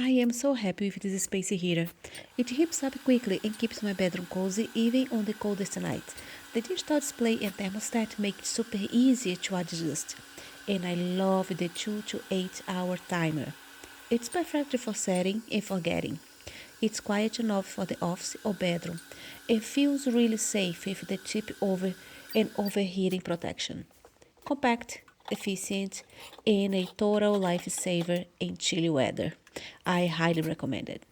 I am so happy with this space heater. It heats up quickly and keeps my bedroom cozy even on the coldest nights. The digital display and thermostat make it super easy to adjust. And I love the 2 to 8 hour timer. It's perfect for setting and forgetting. It's quiet enough for the office or bedroom. It feels really safe with the tip over and overheating protection. Compact, efficient, and a total lifesaver in chilly weather. I highly recommend it.